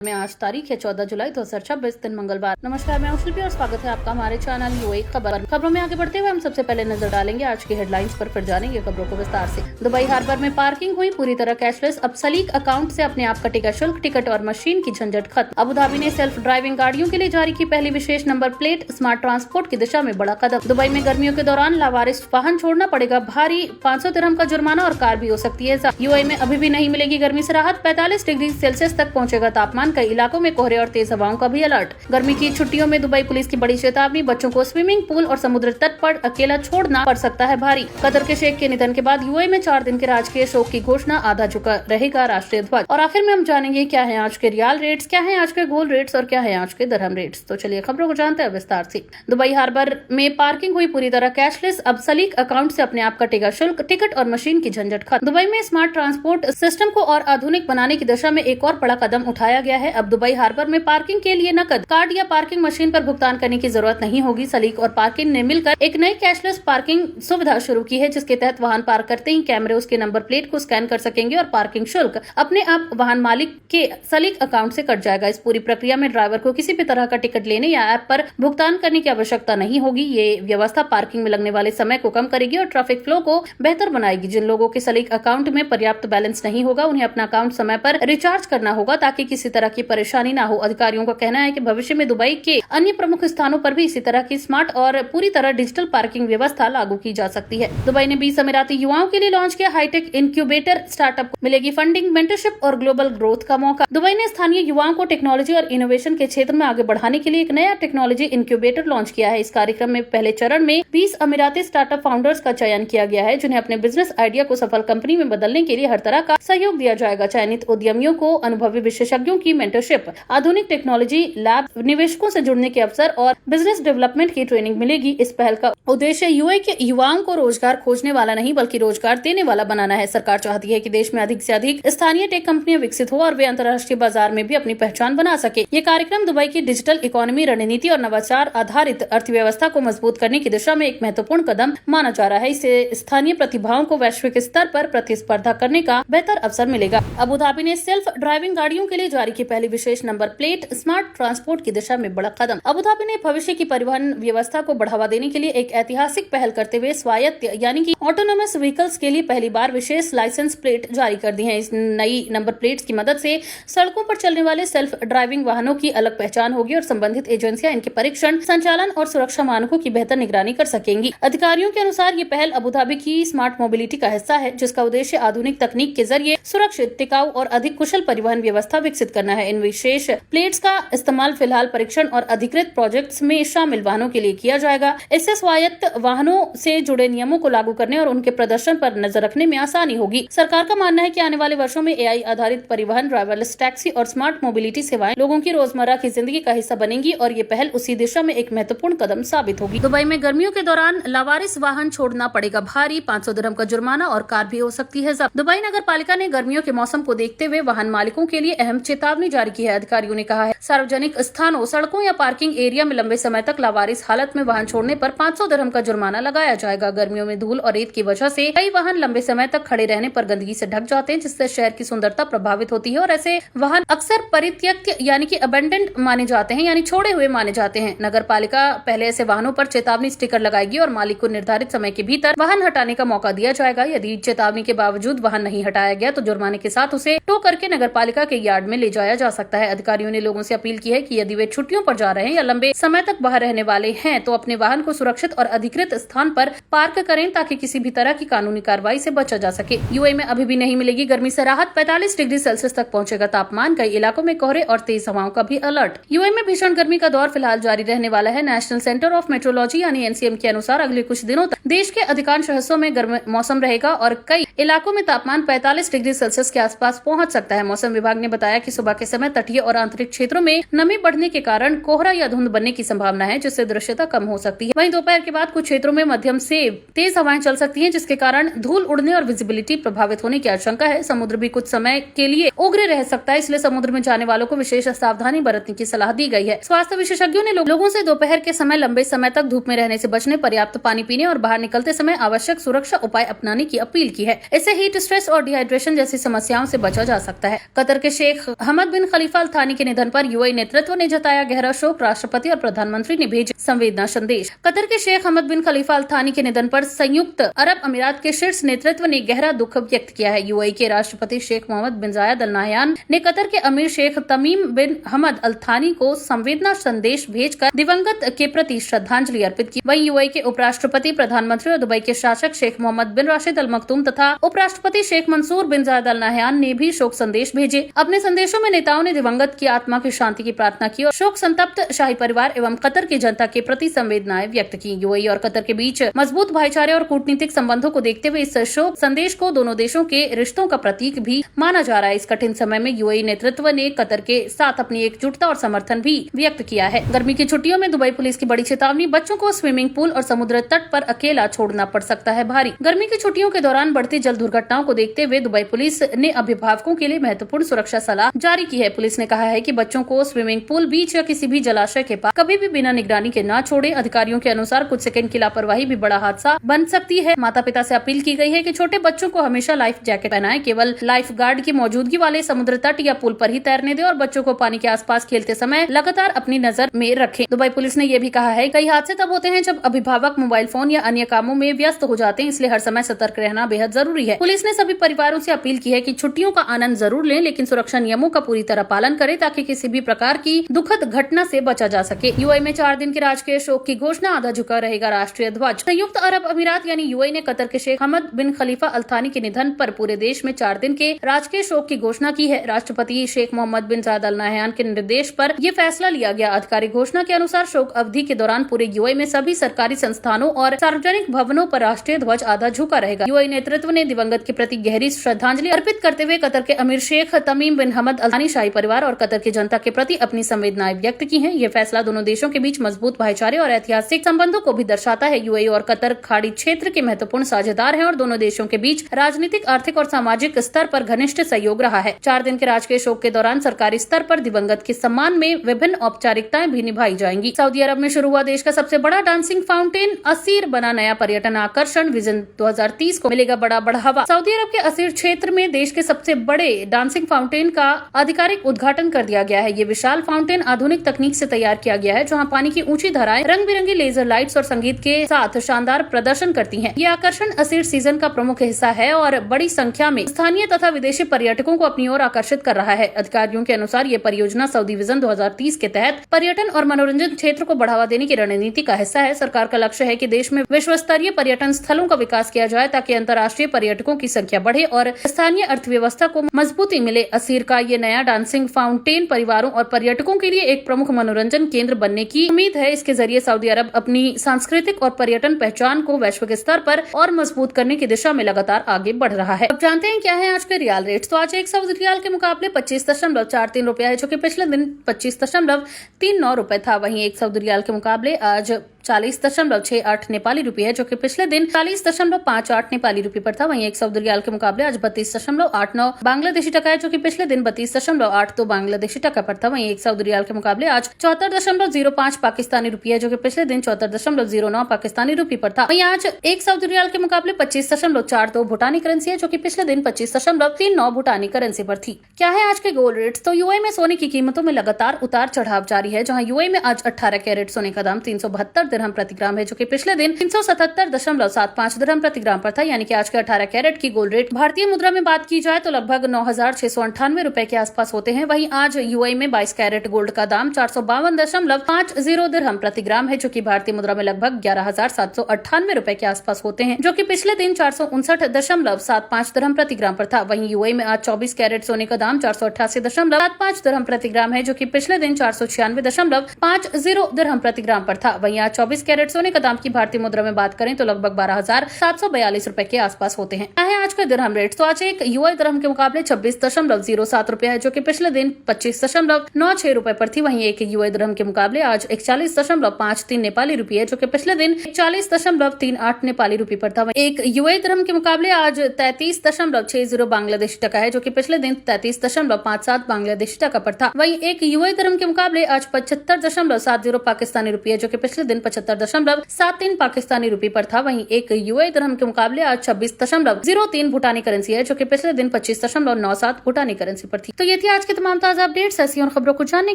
में आज तारीख है 14 जुलाई 2026 दिन मंगलवार। नमस्कार, मैं शिल्पी और स्वागत है आपका हमारे चैनल यूएई खबरों में आगे बढ़ते हुए हम सबसे पहले नजर डालेंगे आज की हेडलाइंस पर, फिर जानेंगे खबरों को विस्तार से। दुबई हार्बर में पार्किंग हुई पूरी तरह कैशलेस, अब सलीक अकाउंट से अपने आप कटेगा शुल्क, टिकट और मशीन की झंझट खत्म। अबू धाबी ने सेल्फ ड्राइविंग गाड़ियों के लिए जारी की पहली विशेष नंबर प्लेट, स्मार्ट ट्रांसपोर्ट की दिशा में बड़ा कदम। दुबई में गर्मियों के दौरान लावारिस वाहन छोड़ना पड़ेगा भारी, 500 दिरहम का जुर्माना और कार भी हो सकती है। यूएई में अभी भी नहीं मिलेगी गर्मी से राहत, 45 डिग्री सेल्सियस तक पहुंचेगा तापमान, कई इलाकों में और तेज हवाओं का भी अलर्ट। गर्मी की छुट्टियों में दुबई पुलिस की बड़ी चेतावनी, बच्चों को स्विमिंग पूल और समुद्र तट पर अकेला छोड़ना पड़ सकता है भारी। कतर के शेख के निधन के बाद यूएई में 4 दिन के राजकीय शोक की घोषणा, आधा झुका रहेगा राष्ट्रीय ध्वज। और आखिर में हम जानेंगे क्या है आज के रियाल रेट्स, क्या है आज के गोल्ड रेट्स और क्या है आज के दरहम रेट्स। तो चलिए खबरों को जानते हैं विस्तार से। दुबई हार्बर में पार्किंग हुई पूरी तरह कैशलेस, अब सलीक अकाउंट से अपने आप कटेगा शुल्क, टिकट और मशीन की झंझट खत्म। दुबई में स्मार्ट ट्रांसपोर्ट सिस्टम को और आधुनिक बनाने की दिशा में एक और बड़ा कदम उठाया गया है। अब दुबई हार्बर में पार्किंग के लिए नकद कार्ड या पार्किंग मशीन पर भुगतान करने की जरूरत नहीं होगी। सलीक और पार्किंग ने मिलकर एक नई कैशलेस पार्किंग सुविधा शुरू की है, जिसके तहत वाहन पार्क करते ही कैमरे उसके नंबर प्लेट को स्कैन कर सकेंगे और पार्किंग शुल्क अपने आप वाहन मालिक के सलीक अकाउंट से कट जाएगा। इस पूरी प्रक्रिया में ड्राइवर को किसी भी तरह का टिकट लेने या ऐप पर भुगतान करने की आवश्यकता नहीं होगी। ये व्यवस्था पार्किंग में लगने वाले समय को कम करेगी और ट्रैफिक फ्लो को बेहतर बनाएगी। जिन लोगों के सलीक अकाउंट में पर्याप्त बैलेंस नहीं होगा, उन्हें अपना अकाउंट समय पर रिचार्ज करना होगा ताकि किसी तरह की परेशानी न हो। अधिकारियों का कहना है कि भविष्य में दुबई के अन्य प्रमुख स्थानों पर भी इसी तरह की स्मार्ट और पूरी तरह डिजिटल पार्किंग व्यवस्था लागू की जा सकती है। दुबई ने 20 अमीराती युवाओं के लिए लॉन्च किया हाईटेक इनक्यूबेटर, स्टार्टअप को मिलेगी फंडिंग, मेंटरशिप और ग्लोबल ग्रोथ का मौका। दुबई ने स्थानीय युवाओं को टेक्नोलॉजी और इनोवेशन के क्षेत्र में आगे बढ़ाने के लिए एक नया टेक्नोलॉजी इनक्यूबेटर लॉन्च किया है। इस कार्यक्रम में पहले चरण में 20 अमीराती स्टार्टअप फाउंडर्स का चयन किया गया है, जिन्हें अपने बिजनेस आइडिया को सफल कंपनी में बदलने के लिए हर तरह का सहयोग दिया जाएगा। चयनित उद्यमियों को अनुभवी विशेषज्ञों की मेंटरशिप, आधुनिक टेक्नोलॉजी लैब, निवेशकों से जुड़ने के अवसर और बिजनेस डेवलपमेंट की ट्रेनिंग मिलेगी। इस पहल का उद्देश्य यूएई के युवाओं को रोजगार खोजने वाला नहीं बल्कि रोजगार देने वाला बनाना है। सरकार चाहती है कि देश में अधिक से अधिक स्थानीय टेक कंपनियां विकसित हो और वे अंतर्राष्ट्रीय बाजार में भी अपनी पहचान बना सके। ये कार्यक्रम दुबई की डिजिटल इकोनॉमी, रणनीति और नवाचार आधारित अर्थव्यवस्था को मजबूत करने की दिशा में एक महत्वपूर्ण कदम माना जा रहा है। इससे स्थानीय प्रतिभाओं को वैश्विक स्तर पर प्रतिस्पर्धा करने का बेहतर अवसर मिलेगा। अबू धाबी ने सेल्फ ड्राइविंग गाड़ियों के लिए जारी की पहली विशेष नंबर प्लेट, स्मार्ट ट्रांसपोर्ट की दिशा में बड़ा कदम। अबू धाबी ने भविष्य की परिवहन व्यवस्था को बढ़ावा देने के लिए एक ऐतिहासिक पहल करते हुए स्वायत्त यानी कि ऑटोनोमस व्हीकल्स के लिए पहली बार विशेष लाइसेंस प्लेट जारी कर दी है। इस नई नंबर प्लेट्स की मदद से सड़कों पर चलने वाले सेल्फ ड्राइविंग वाहनों की अलग पहचान होगी और संबंधित एजेंसियां इनके परीक्षण, संचालन और सुरक्षा मानकों की बेहतर निगरानी कर सकेंगी। अधिकारियों के अनुसार ये पहल अबू धाबी की स्मार्ट मोबिलिटी का हिस्सा है, जिसका उद्देश्य आधुनिक तकनीक के जरिए सुरक्षित, टिकाऊ और अधिक कुशल परिवहन व्यवस्था विकसित करना है। इन विशेष प्लेट्स का इस्तेमाल फिलहाल परीक्षण और अधिकृत प्रोजेक्ट्स में शामिल वाहनों के लिए किया जाएगा। इससे स्वायत्त वाहनों से जुड़े नियमों को लागू करने और उनके प्रदर्शन पर नजर रखने में आसानी होगी। सरकार का मानना है कि आने वाले वर्षों में एआई आधारित परिवहन, ड्राइवरलेस टैक्सी और स्मार्ट मोबिलिटी सेवाएं लोगों की रोजमर्रा की जिंदगी का हिस्सा बनेंगी और ये पहल उसी दिशा में एक महत्वपूर्ण कदम साबित होगी। दुबई में गर्मियों के दौरान लावारिस वाहन छोड़ना पड़ेगा भारी, 500 दिरहम का जुर्माना और कार भी हो सकती है जब्त। दुबई नगर पालिका ने गर्मियों के मौसम को देखते हुए वाहन मालिकों के लिए अहम चेतावनी जारी की है। अधिकारियों ने कहा है, सार्वजनिक स्थानों, सड़कों या पार्किंग एरिया में लंबे समय तक लावारिस हालत में वाहन छोड़ने पर 500 दिरहम का जुर्माना लगाया जाएगा। गर्मियों में धूल और रेत की वजह से कई वाहन लंबे समय तक खड़े रहने पर गंदगी से ढक जाते हैं, जिससे शहर की सुंदरता प्रभावित होती है और ऐसे वाहन अक्सर परित्यक्त यानी कि अबेंडेंड माने जाते हैं, यानी छोड़े हुए माने जाते हैं। नगर पालिका पहले ऐसे वाहनों पर चेतावनी स्टिकर लगाएगी और मालिक को निर्धारित समय के भीतर वाहन हटाने का मौका दिया जाएगा। यदि चेतावनी के बावजूद वाहन नहीं हटाया गया तो जुर्माने के साथ उसे टो करके नगर पालिका के यार्ड में ले जाया जा सकता है। अधिकारियों ने लोगों से अपील की है कि यदि वे छुट्टियों पर जा रहे हैं या लंबे समय तक बाहर रहने वाले हैं तो अपने वाहन को सुरक्षित और अधिकृत स्थान पर पार्क करें ताकि किसी भी तरह की कानूनी कार्रवाई से बचा जा सके। यूएई में अभी भी नहीं मिलेगी गर्मी से राहत, 45 डिग्री सेल्सियस तक पहुंचेगा तापमान, कई इलाकों में कोहरे और तेज हवाओं का भी अलर्ट। यूएई में भीषण गर्मी का दौर फिलहाल जारी रहने वाला है। नेशनल सेंटर ऑफ मेट्रोलॉजी यानी एनसीएम के अनुसार अगले कुछ दिनों तक देश के अधिकांश हिस्सों में गर्म मौसम रहेगा और कई इलाकों में तापमान 45 डिग्री सेल्सियस के आसपास पहुंच सकता है। मौसम विभाग ने बताया कि सुबह के समय तटीय और आंतरिक क्षेत्रों में नमी बढ़ने के कारण कोहरा या धुंध बनने की संभावना है, जिससे दृश्यता कम हो सकती है। वहीं दोपहर के बाद कुछ क्षेत्रों में मध्यम से तेज हवाएं चल सकती हैं, जिसके कारण धूल उड़ने और विजिबिलिटी प्रभावित होने की आशंका है। समुद्र भी कुछ समय के लिए उग्र रह सकता है, इसलिए समुद्र में जाने वालों को विशेष सावधानी बरतने की सलाह दी गई है। स्वास्थ्य विशेषज्ञों ने लोगों से दोपहर के समय लंबे समय तक धूप में रहने से बचने, पर्याप्त पानी पीने और बाहर निकलते समय आवश्यक सुरक्षा उपाय अपनाने की अपील की है। इससे हीट स्ट्रेस और डिहाइड्रेशन जैसी समस्याओं से बचा जा सकता है। कतर के शेख हमद बिन खलीफा अल थानी के निधन पर यूएई नेतृत्व ने जताया गहरा शोक। राष्ट्रपति और प्रधानमंत्री ने भेजे संवेदना संदेश। कतर के शेख हमद बिन खलीफा अल थानी के निधन पर संयुक्त अरब अमीरात के शीर्ष नेतृत्व ने गहरा दुख व्यक्त किया है। यूएई के राष्ट्रपति शेख मोहम्मद बिन जायद अल नाहयान ने कतर के अमीर शेख तमीम बिन हमद अल थानी को संवेदना संदेश भेजकर दिवंगत के प्रति श्रद्धांजलि अर्पित की। वहीं यूएई के उपराष्ट्रपति, प्रधानमंत्री और दुबई के शासक शेख मोहम्मद बिन राशिद अल मखदूम तथा उपराष्ट्रपति शेख मंसूर बिन जायद अल नाहयान ने भी शोक संदेश भेजे। अपने संदेशों में नेताओं ने दिवंगत की आत्मा की शांति की प्रार्थना की और शोक संतप्त शाही परिवार एवं कतर की जनता के प्रति संवेदनाएं व्यक्त की। यूएई और कतर के बीच मजबूत भाईचारे और कूटनीतिक संबंधों को देखते हुए इस शोक संदेश को दोनों देशों के रिश्तों का प्रतीक भी माना जा रहा है। इस कठिन समय में यूएई नेतृत्व ने कतर के साथ अपनी एकजुटता और समर्थन भी व्यक्त किया है। गर्मी की छुट्टियों में दुबई पुलिस की बड़ी चेतावनी, बच्चों को स्विमिंग पूल और समुद्र तट पर अकेला छोड़ना पड़ सकता है भारी। गर्मी की छुट्टियों के दौरान बढ़ती जल दुर्घटनाओं को देखते हुए दुबई पुलिस ने अभिभावकों के लिए महत्वपूर्ण सुरक्षा सलाह जारी की है। पुलिस ने कहा है कि बच्चों को स्विमिंग पूल, बीच या किसी भी जलाशय के पास कभी भी बिना निगरानी के न छोड़े। अधिकारियों के अनुसार कुछ सेकंड की लापरवाही भी बड़ा हादसा बन सकती है। माता पिता से अपील की गई है कि छोटे बच्चों को हमेशा लाइफ जैकेट पहनाएं, केवल लाइफ गार्ड की मौजूदगी वाले समुद्र तट या पुल पर ही तैरने दें और बच्चों को पानी के आसपास खेलते समय लगातार अपनी नजर में रखें। दुबई पुलिस ने यह भी कहा है कई हादसे तब होते हैं जब अभिभावक मोबाइल फोन या अन्य कामों में व्यस्त हो जाते हैं, इसलिए हर समय सतर्क रहना बेहद जरूरी है। पुलिस ने सभी परिवारों से अपील की है कि छुट्टियों का आनंद जरूर लें, लेकिन सुरक्षा नियमों का पूरी तरह पालन करें ताकि किसी भी प्रकार की दुखद घटना से बचा जा सके। यूएई में 4 दिन के राजकीय शोक की घोषणा, आधा झुका रहेगा राष्ट्रीय ध्वज। संयुक्त अरब अमीरात यानी यूएई ने कतर के शेख हमद बिन खलीफा अल थानी के निधन पर पूरे देश में 4 दिन के राजकीय शोक की घोषणा की है। राष्ट्रपति शेख मोहम्मद बिन जायद अल नाहयान के निर्देश पर यह फैसला लिया गया। आधिकारिक घोषणा के अनुसार शोक अवधि के दौरान पूरे यूएई में सभी सरकारी संस्थानों और सार्वजनिक भवनों पर राष्ट्रीय ध्वज आधा झुका रहेगा। यूएई नेतृत्व ने दिवंगत के प्रति गहरी श्रद्धांजलि अर्पित करते हुए कतर के अमीर शेख तमीम बिन हमद अल थानी, शाही परिवार और कतर की जनता के प्रति अपनी संवेदनाएं व्यक्त की हैं। यह फैसला दोनों देशों के बीच मजबूत भाईचारे और ऐतिहासिक संबंधों को भी दर्शाता है। यूएई और कतर खाड़ी क्षेत्र के महत्वपूर्ण साझेदार हैं और दोनों देशों के बीच राजनीतिक, आर्थिक और सामाजिक स्तर पर घनिष्ठ सहयोग रहा है। 4 दिन के राजकीय शोक के दौरान सरकारी स्तर पर दिवंगत के सम्मान में विभिन्न औपचारिकताएं भी निभाई जाएंगी। सऊदी अरब में शुरू हुआ देश का सबसे बड़ा डांसिंग फाउंटेन असीर बना नया पर्यटन आकर्षण। विजन 2030 को मिलेगा बड़ा बढ़ावा। सऊदी अरब के असीर क्षेत्र में देश के सबसे बड़े डांसिंग फाउंटेन का आधिकारिक उद्घाटन कर दिया गया है। ये विशाल फाउंटेन आधुनिक तकनीक से तैयार किया गया है, जहां पानी की ऊंची धाराएं रंग बिरंगी लेजर लाइट्स और संगीत के साथ शानदार प्रदर्शन करती हैं। ये आकर्षण असीर सीजन का प्रमुख हिस्सा है और बड़ी संख्या में स्थानीय तथा विदेशी पर्यटकों को अपनी ओर आकर्षित कर रहा है। अधिकारियों के अनुसार ये परियोजना सऊदी विजन 2030 के तहत पर्यटन और मनोरंजन क्षेत्र को बढ़ावा देने की रणनीति का हिस्सा है। सरकार का लक्ष्य है कि देश में विश्व स्तरीय पर्यटन स्थलों का विकास किया जाए ताकि अंतर्राष्ट्रीय पर्यटकों की संख्या बढ़े और स्थानीय अर्थव्यवस्था को मजबूती मिले। असीर का ये नया डांसिंग फाउंटेन परिवारों और पर्यटकों के लिए एक प्रमुख मनोरंजन केंद्र बनने की उम्मीद है। इसके जरिए सऊदी अरब अपनी सांस्कृतिक और पर्यटन पहचान को वैश्विक स्तर पर और मजबूत करने की दिशा में लगातार आगे बढ़ रहा है। अब जानते हैं क्या है आज के रियाल रेट्स। तो आज एक सऊदी रियाल के मुकाबले 25.43 रुपया है, जो कि पिछले दिन 25.39 रुपए था। वहीं एक सऊदी रियाल के मुकाबले आज 40.68 नेपाली रुपये है, जो कि पिछले दिन 40.58 नेपाली रुपये पर था। वहीं एक सऊदी रियाल के मुकाबले आज 32.89 बांग्लादेशी टका है, जो कि पिछले दिन 32.82 बांग्लादेशी टका पर था। वहीं एक सऊदी रियाल के मुकाबले आज 74.05 पाकिस्तानी रुपये है, जो कि पिछले दिन 74.09 पाकिस्तानी रुपये पर था। वहीं आज एक सऊदी रियाल के मुकाबले 25.42 भूटानी करेंसी है, जो कि पिछले दिन 25.39 भूटानी करेंसी पर थी। क्या है आज के गोल्ड रेट्स। तो यूएई में सोने की कीमतों में लगातार उतार चढ़ाव जारी है, जहां यूएई में आज 18 कैरेट सोने का दाम 372 दिरहम प्रति ग्राम है, जो कि पिछले दिन 377.75 दिरहम प्रति ग्राम पर था। यानी कि आज के 18 कैरेट की गोल्ड रेट भारतीय मुद्रा में बात की जाए तो लगभग 9,698 रुपए के आसपास होते हैं। वहीं आज यूएई में 22 कैरेट गोल्ड का दाम 452.50 दिरहम प्रति ग्राम है, जो कि भारतीय मुद्रा में लगभग 11,798 रुपए के आसपास होते हैं, जो कि पिछले दिन 459.75 दिरहम प्रति ग्राम पर था। वहीं यूएई में आज 24 कैरेट सोने का दाम 488.75 दिरहम प्रति ग्राम है, जो कि पिछले दिन 496.50 दिरहम प्रति ग्राम पर था। वहीं आज 24 कैरेट सोने का दाम की भारतीय मुद्रा में बात करें तो लगभग 12,742 रुपए के आसपास होते हैं। आज का दिरहम रेट। तो आज एक यूएई दिरहम के मुकाबले 26.07 रुपए है, जो कि पिछले दिन 25.96 रुपए पर थी। वहीं एक यूएई दिरहम के मुकाबले आज 41.53 नेपाली रुपये है, जो कि पिछले दिन 41.38 नेपाली रुपये पर था। एक यूएई दिरहम के मुकाबले आज 33.60 बांग्लादेशी टका है, जो कि पिछले दिन 33.57 बांग्लादेशी टका पर था। वहीं एक यूएई दिरहम के मुकाबले आज 75.70 पाकिस्तानी रुपये है, जो कि पिछले दिन 75.73 पाकिस्तानी रुपए पर था। वहीं एक यूएई दिरहम के मुकाबले आज 26.03 भूटानी करेंसी है, जो कि पिछले दिन 25.97 भूटानी करेंसी पर थी। तो ये थी आज की तमाम ताजा अपडेट्स। ऐसी और खबरों को जानने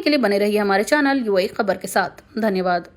के लिए बने रहिए हमारे चैनल यूएई खबर के साथ। धन्यवाद।